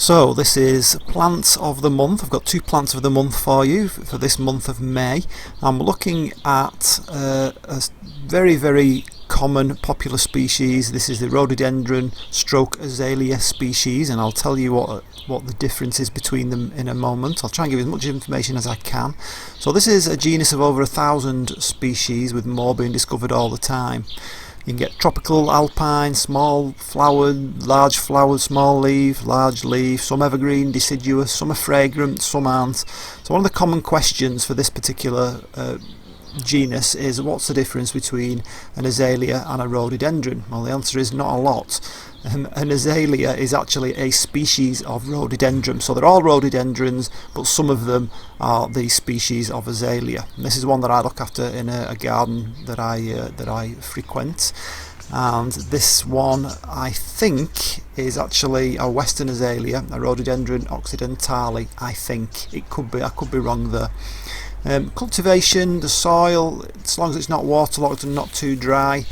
So this is plants of the month. I've got two plants of the month for you for this month of May. I'm looking at a very common popular species. This is the Rhododendron stroke Azalea species, and I'll tell you what the difference is between them in a moment. I'll try and give you as much information as I can. So this is a genus of over 1,000 species, with more being discovered all the time. You can get tropical, alpine, small flowered, large flowered, small leaf, large leaf, some evergreen, deciduous, some are fragrant, some aren't. So one of the common questions for this particular genus is, what's the difference between an azalea and a rhododendron? Well, the answer is not a lot. An azalea is actually a species of rhododendron, so they're all rhododendrons, but some of them are the species of azalea. And this is one that I look after in a garden that I frequent. And this one, I think, is actually a western azalea, a Rhododendron occidentale. I think it could be. I could be wrong there. Cultivation, the soil, as long as it's not waterlogged and not too dry.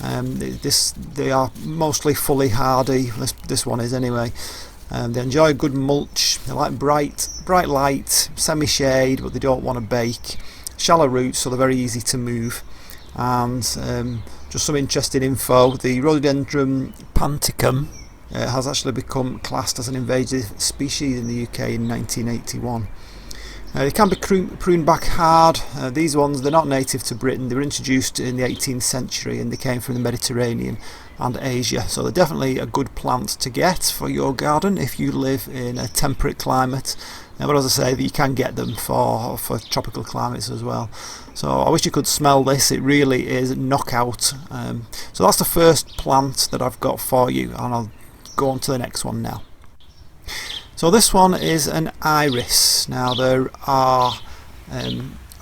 They are mostly fully hardy. This one is anyway. They enjoy good mulch. They like bright light, semi-shade, but they don't want to bake. Shallow roots, so they're very easy to move. And just some interesting info: the Rhododendron panticum has actually become classed as an invasive species in the UK in 1981. They can be pruned back hard. These ones, they're not native to Britain. They were introduced in the 18th century and they came from the Mediterranean and Asia. So they're definitely a good plant to get for your garden if you live in a temperate climate. But as I say, that you can get them for tropical climates as well. So I wish you could smell this. It really is knockout. So that's the first plant that I've got for you, and I'll go on to the next one now. So this one is an iris. Now there are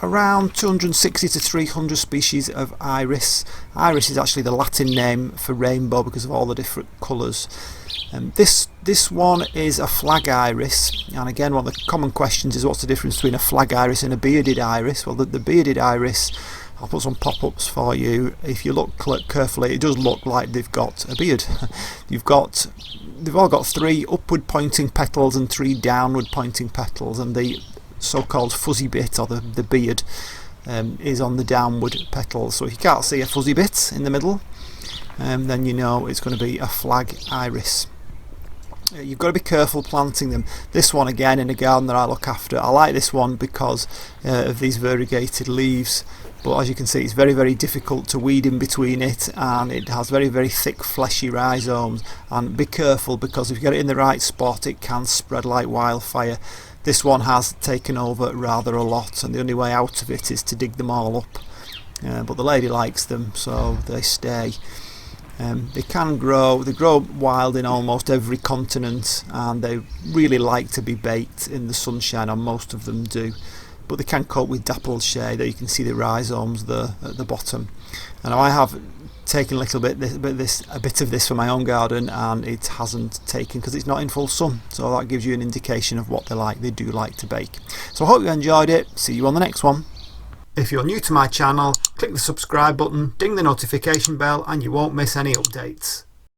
around 260 to 300 species of iris. Iris is actually the Latin name for rainbow because of all the different colours. This one is a flag iris, and again, one of the common questions is, what's the difference between a flag iris and a bearded iris? Well, the bearded iris, I'll put some pop-ups for you. If you look carefully, it does look like they've got a beard. They've all got 3 upward pointing petals and 3 downward pointing petals, and the so-called fuzzy bit, or the beard, is on the downward petals. So if you can't see a fuzzy bit in the middle, then you know it's going to be a flag iris. You've got to be careful planting them. This one, again, in a garden that I look after, I like this one because of these variegated leaves. But as you can see, it's very difficult to weed in between it, and it has very thick fleshy rhizomes. And be careful, because if you get it in the right spot, it can spread like wildfire. This one has taken over rather a lot, and the only way out of it is to dig them all up. But the lady likes them, so they stay. They grow wild in almost every continent, and they really like to be baked in the sunshine, and most of them do. But they can cope with dappled shade. There you can see the rhizomes there at the bottom. And I have taken a bit of this for my own garden, and it hasn't taken because it's not in full sun. So that gives you an indication of what they like. They do like to bake. So I hope you enjoyed it. See you on the next one. If you're new to my channel, click the subscribe button, ding the notification bell, and you won't miss any updates.